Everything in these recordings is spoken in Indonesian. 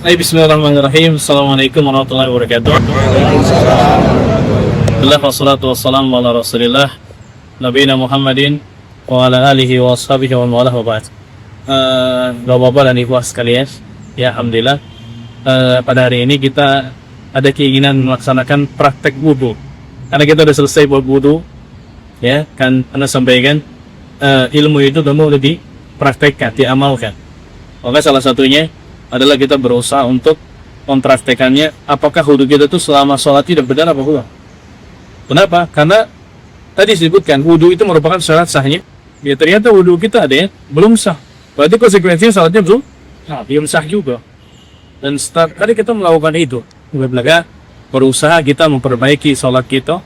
Bismillahirrahmanirrahim. Assalamualaikum warahmatullahi wabarakatuh. Alhamdulillah wassalatu wassalamu ala Rasulillah Nabiyina Muhammadin wa ala alihi wa ashabihi wa mawalah wa ba'd. Bapak-bapak dan ibu sekalian, ya alhamdulillah pada hari ini kita ada keinginan melaksanakan praktek wudu. Karena kita sudah selesai buat wudu, ya kan Anda sampaikan ilmu itu tentu sudah dipraktekkan, diamalkan. Maka salah satunya adalah kita berusaha untuk mempraktekannya. Apakah wudu kita itu selama sholat tidak benar apa enggak? Kenapa? Karena tadi disebutkan wudu itu merupakan syarat sahnya. Ya ternyata wudu kita ada ya belum sah. Berarti konsekuensinya sholatnya belum sah juga. Dan tadi kita melakukan itu, belaga berusaha kita memperbaiki sholat kita.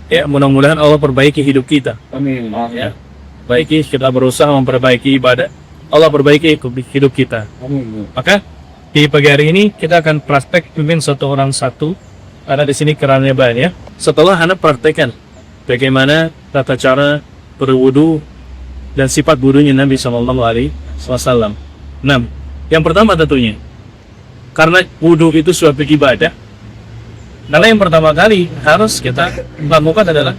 Ya mudah-mudahan Allah perbaiki hidup kita. Amin. Ya, baiki kita berusaha memperbaiki ibadah. Allah perbaiki hidup kita. Amin. Maka di pagi hari ini kita akan praktek pimpin satu orang satu. Karena di sini kerannya banyak. Setelah Anda praktekkan bagaimana tata cara berwudu dan sifat wudunya Nabi Shallallahu Alaihi Wasallam. Nah, yang pertama tentunya karena wudu itu suatu ibadah. Karena yang pertama kali harus kita lakukan adalah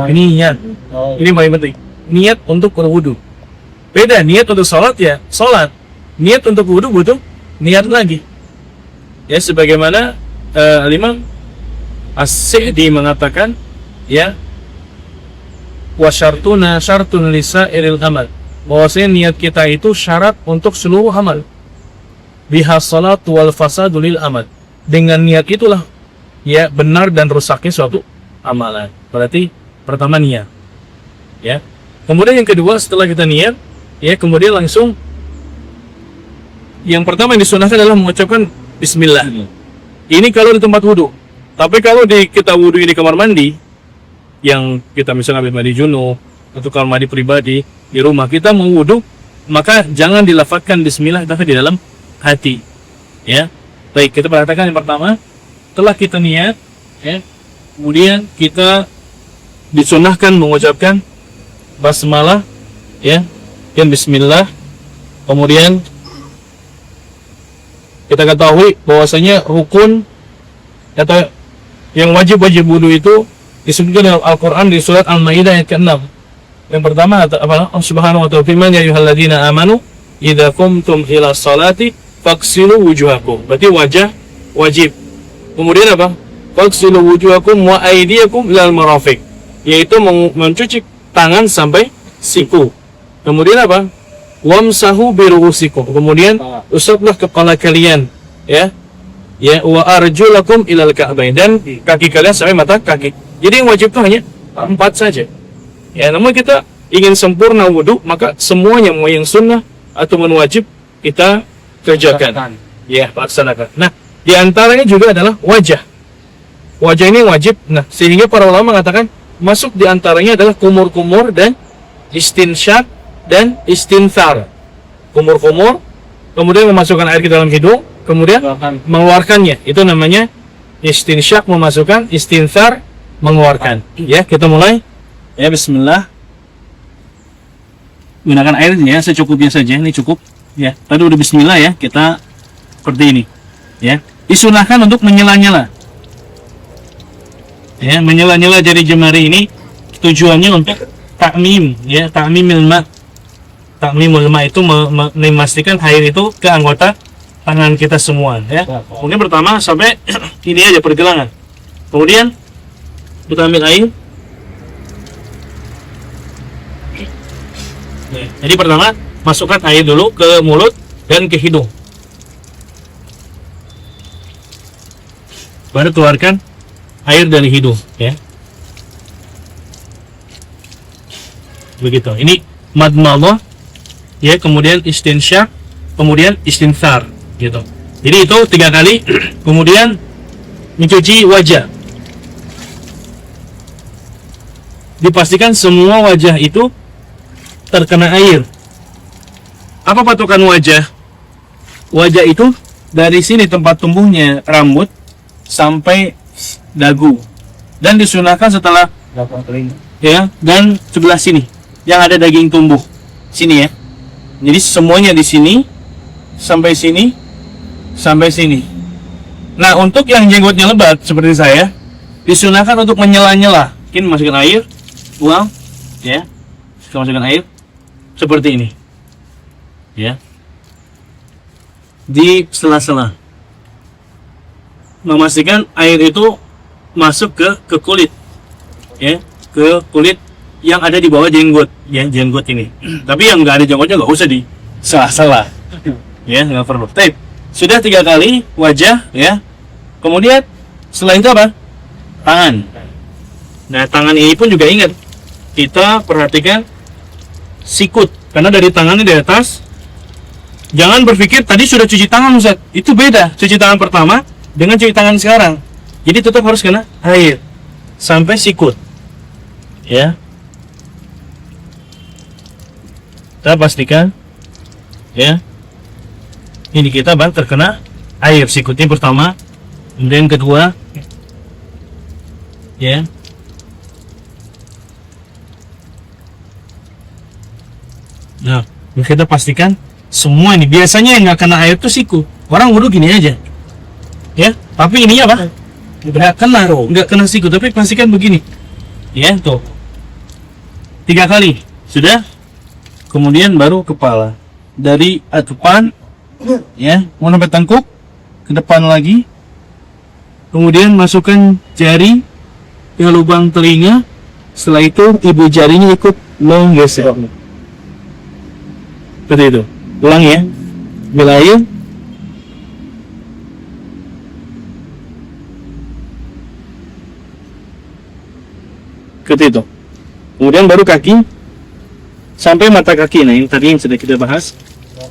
niat. Ini paling penting. Niat untuk berwudu. Beda niat untuk sholat ya sholat, niat untuk wudu butuh niat lagi. Ya sebagaimana Imam As-Sa'di mengatakan ya wa syartuna syartun lisa'iril amal, bahwasanya niat kita itu syarat untuk seluruh amal. Biha salat wal fasadu lil amal, dengan niat itulah ya benar dan rusaknya suatu amalan. Berarti pertama niat ya. Kemudian yang kedua setelah kita niat ya kemudian langsung yang pertama yang disunahkan adalah mengucapkan bismillah. Ini kalau di tempat wudhu. Tapi kalau kita wudhu di kamar mandi, yang kita misalnya habis mandi junub atau kamar mandi pribadi di rumah kita mau wudhu, maka jangan dilafazkan bismillah tapi di dalam hati. Ya, baik kita perhatikan yang pertama, setelah kita niat, ya, kemudian kita disunahkan mengucapkan basmalah, ya. Dan bismillah, kemudian kita ketahui bahwasanya rukun atau yang wajib wudu itu disebutkan dalam Al-Quran di surat Al-Maidah ayat ke-6. Yang pertama apa? Allah Subhanahu wa ta'ala firman, ya ayyuhalladzina amanu idza qumtum ila sholati faghsilu wujuhakum. Berarti wajah wajib. Kemudian apa? Faghsilu wujuhakum wa aydiyakum ilal marafiq, yaitu mencuci tangan sampai siku. Kemudian apa? Wamsahu biruusikum. Kemudian usaplah kepala kalian, ya. Ya, wa arjulakum ilal ka'bain, dan kaki kalian sampai mata kaki. Jadi yang wajib itu hanya 4 saja. Ya, namun kita ingin sempurna wudu, maka semuanya mau yang sunnah atau wajib kita kerjakan. Ya, laksanakan. Nah, di antaranya juga adalah wajah. Wajah ini wajib. Nah, sehingga para ulama mengatakan masuk di antaranya adalah kumur-kumur dan istinsyak dan istinthar. Kumur-kumur, kemudian memasukkan air ke dalam hidung, kemudian mengeluarkannya. Itu namanya istinsyak, memasukkan, istinthar, mengeluarkan. Ya, kita mulai. Ya, bismillah. Gunakan air ya secukupnya saja, ini cukup. Ya, tadi udah bismillah ya, kita seperti ini. Ya, disunahkan untuk menyela-nyela. Ya, menyela-nyela jari jemari ini tujuannya untuk ta'mim, ya, ta'mimil ma'. Ta'mimul ma' itu memastikan air itu ke anggota tangan kita semua, ya. Kemudian pertama sampai ini aja pergelangan. Kemudian kita ambil air. Jadi pertama masukkan air dulu ke mulut dan ke hidung. Baru keluarkan air dari hidung, ya. Begitu. Ini madmadah, ya, kemudian istinsyak, kemudian istinthar, gitu. Jadi itu 3 kali. Kemudian mencuci wajah. Dipastikan semua wajah itu terkena air. Apa patokan wajah? Wajah itu dari sini tempat tumbuhnya rambut sampai dagu, dan disunahkan setelah ya, dan sebelah sini yang ada daging tumbuh sini, ya. Jadi semuanya di sini sampai sini sampai sini. Nah, untuk yang jenggotnya lebat seperti saya, disunahkan untuk menyela-nyela. Mungkin masukkan air, buang, ya. Kita masukkan air seperti ini, ya. Di sela-sela. Memastikan air itu masuk ke kulit, ya, ke kulit yang ada di bawah jenggot, ya, jenggot ini. Tapi yang nggak ada jenggotnya nggak usah di sela-sela, ya, nggak perlu. Tape. Sudah 3 kali wajah, ya. Kemudian setelah itu apa? Tangan. Nah, tangan ini pun juga ingat, kita perhatikan sikut, karena dari tangannya di atas. Jangan berpikir tadi sudah cuci tangan Ustaz. Itu beda cuci tangan pertama dengan cuci tangan sekarang. Jadi tetap harus kena air sampai sikut, ya. Kita pastikan, ya, ini kita terkena air sikutnya pertama, kemudian kedua, ya. Nah, kita pastikan semua ini. Biasanya yang nggak kena air itu siku. Orang wudhu gini aja, ya. Tapi ini apa? Nggak kena siku. Tapi pastikan begini, ya, tuh. 3 kali sudah. Kemudian baru kepala. Dari depan, ya, mau sampai tengkuk, ke depan lagi. Kemudian masukkan jari ke lubang telinga. Setelah itu ibu jarinya ikut menggesek. Seperti itu. Ulang, ya. Ambil air. Seperti itu. Kemudian baru kaki sampai mata kaki. Nah, ini tadi yang sudah kita bahas.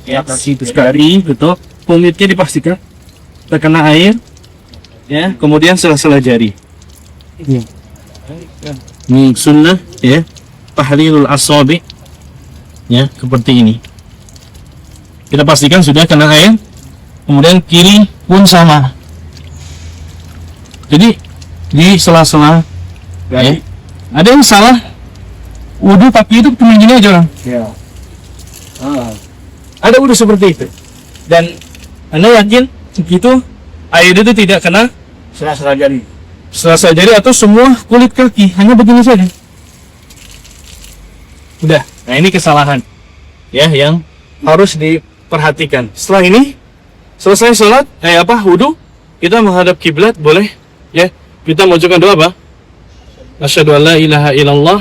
Ya, kaki itu sekali, betul. Kumitnya dipastikan terkena air, ya. Kemudian sela-sela jari. Ini sunnah, ya. Tahlilul asabi, ya, seperti ini. Kita pastikan sudah kena air. Kemudian kiri pun sama. Jadi di sela-sela, ya. Ada yang salah wudhu kaki itu cuma gini aja orang. Ya. Ada wudhu seperti itu. Dan Anda yakin begitu air itu tidak kena sela-sela jari. Sela-sela jari atau semua kulit kaki, hanya begini saja. Udah. Nah, ini kesalahan, ya, yang harus diperhatikan. Setelah ini selesai sholat, wudhu, kita menghadap kiblat, boleh, ya. Kita mengucapkan doa apa? Asyhadu an la ilaha illallah,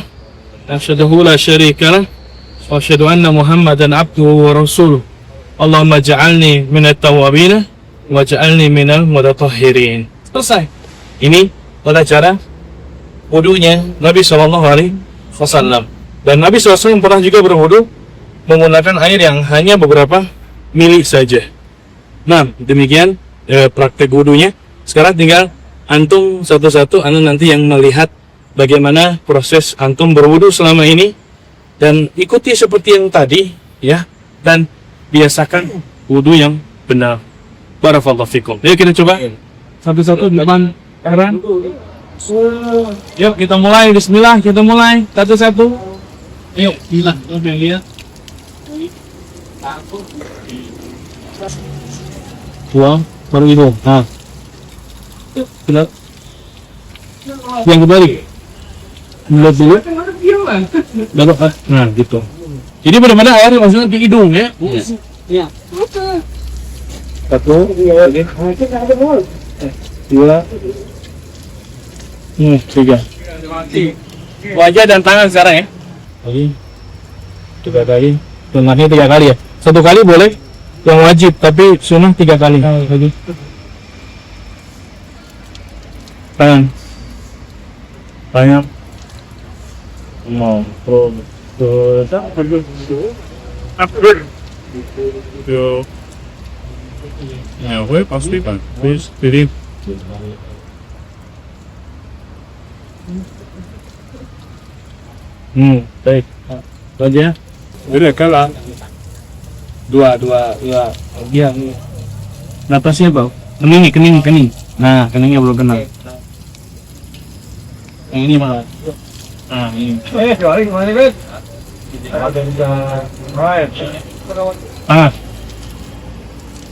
asyhadu la syarika lah, wa asyhadu anna Muhammadan abduhu wa rasuluh. Allahumma ja'alni minat tawwabin wa ja'alni minal mutatahhirin. Selesai. Ini tata cara wudunya Nabi sallallahu alaihi wasallam. Dan Nabi SAW pernah juga berwudu menggunakan air yang hanya beberapa mili saja. Nah, demikian praktek wudunya. Sekarang tinggal antum satu-satu, anda nanti yang melihat bagaimana proses antum berwudu selama ini, dan ikuti seperti yang tadi, ya, dan biasakan wudu yang benar. Barakallahu fikum. Yuk kita coba satu-satu depan kanan. Yuk kita mulai. Bismillah, kita mulai satu-satu. Ayo, bismillah. Lihat. Buang, baru itu. Nah, lihat. Yang kembali. Lihat dulu. Baru, nah gitu. Jadi benar-benar air masuknya ke hidung, ya. Iya. Satu, dua, tiga. Wajah dan tangan sekarang, ya. Lagi, 3 kali. Tengahnya 3 kali, ya. 1 kali boleh, yang wajib, tapi sunnah 3 kali. Lagi. Tangan. Mau ya, gue pasti kan, please, pilih. Baik. Aja. Udah kalah. Dua. Iya. Napasnya bau. Kening. Nah, keningnya belum kena. Yang ini malah. Nah, ini. Ah.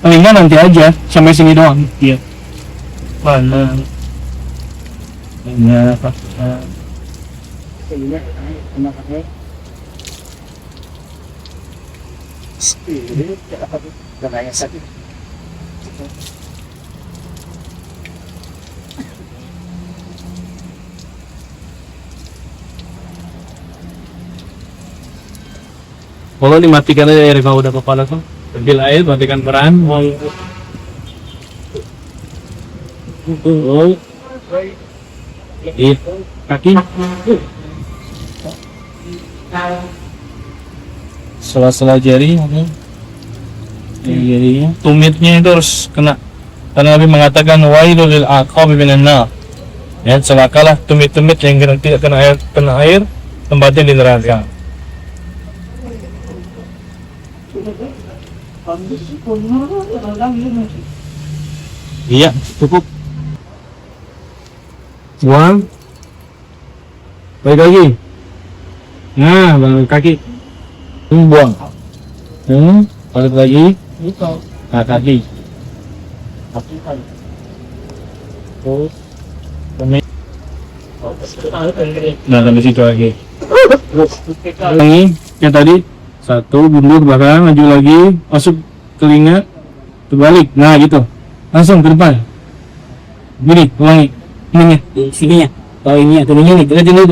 telinga nanti aja sampai sini doang. Iya. Mana? Ini apa? Kalau dimatikan aja air kalau udah kepala tuh, ambil air, matikan keran. Iya, kaki. Sela-sela jari, jarinya. Tumitnya itu harus kena. Karena Nabi mengatakan wailul lil aqabi minan nar. Ya, celakalah tumit-tumit yang tidak kena air, tempatnya di neraka. Iya, cukup. Buang. Balik lagi. Nah, balik kaki. Buang. Balik lagi. Nah, kaki. Nah, sampai situ lagi. Ulangi yang tadi. Satu, mundur ke belakang, maju lagi, masuk telinga, terbalik. Nah, gitu. Langsung ke depan. Gini, ulangi. Ininya, sininya. Kalau ini telinganya nih,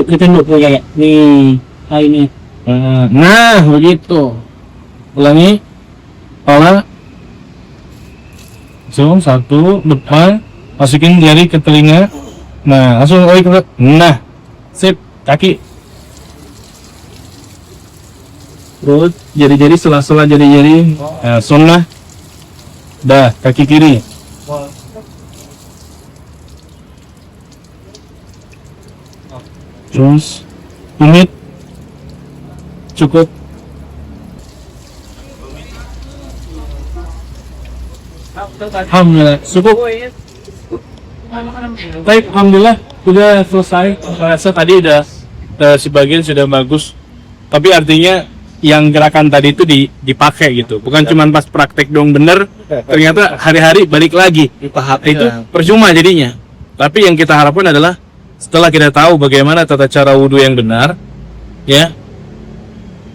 kita tunduk ya. Nih, ini. Nah, begitu. Ulangi. Kepala. Langsung, satu, depan, masukin jari ke telinga. Nah, langsung lagi ke. Nah, sip, kaki. Terus jari-jari sela-sela jari-jari. Nah, sunnah. Dah, kaki kiri. Terus tumit. Cukup. Alhamdulillah, cukup. Baik, alhamdulillah sudah selesai. Rasa tadi udah sebagian sudah bagus. Tapi artinya yang gerakan tadi itu dipakai gitu, bukan cuma pas praktek dong bener, ternyata hari-hari balik lagi itu percuma jadinya. Tapi yang kita harapkan adalah setelah kita tahu bagaimana tata cara wudhu yang benar, ya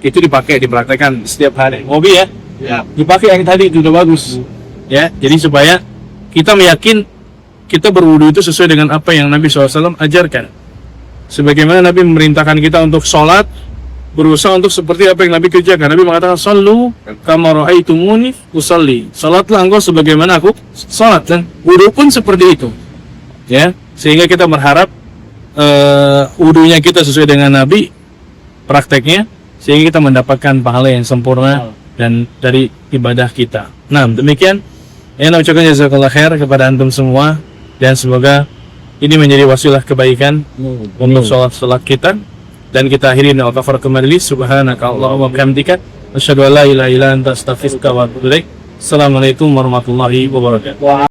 itu dipakai, dipraktekkan setiap hari. Hobi ya, dipakai yang tadi itu udah bagus, ya. Jadi supaya kita meyakin kita berwudhu itu sesuai dengan apa yang Nabi SAW ajarkan. Sebagaimana Nabi memerintahkan kita untuk sholat, berusaha untuk seperti apa yang Nabi kerjakan. Nabi mengatakan, "Shallu kama ra'aitumuni usalli." Salatlah engkau sebagaimana aku salat, dan wudu pun seperti itu. Ya, sehingga kita berharap wudunya kita sesuai dengan Nabi, prakteknya, sehingga kita mendapatkan pahala yang sempurna dan dari ibadah kita. Nah, demikian yang ucapkan jazakallah khair kepada antum semua, dan semoga ini menjadi wasilah kebaikan untuk sholat kita. Dan kita akhiri dengan kafaratul majlis. Subhanaka Allahumma wa bihamdika asyhadu an la ilaha illa anta astaghfiruka wa atubu ilaik. Assalamualaikum warahmatullahi wabarakatuh.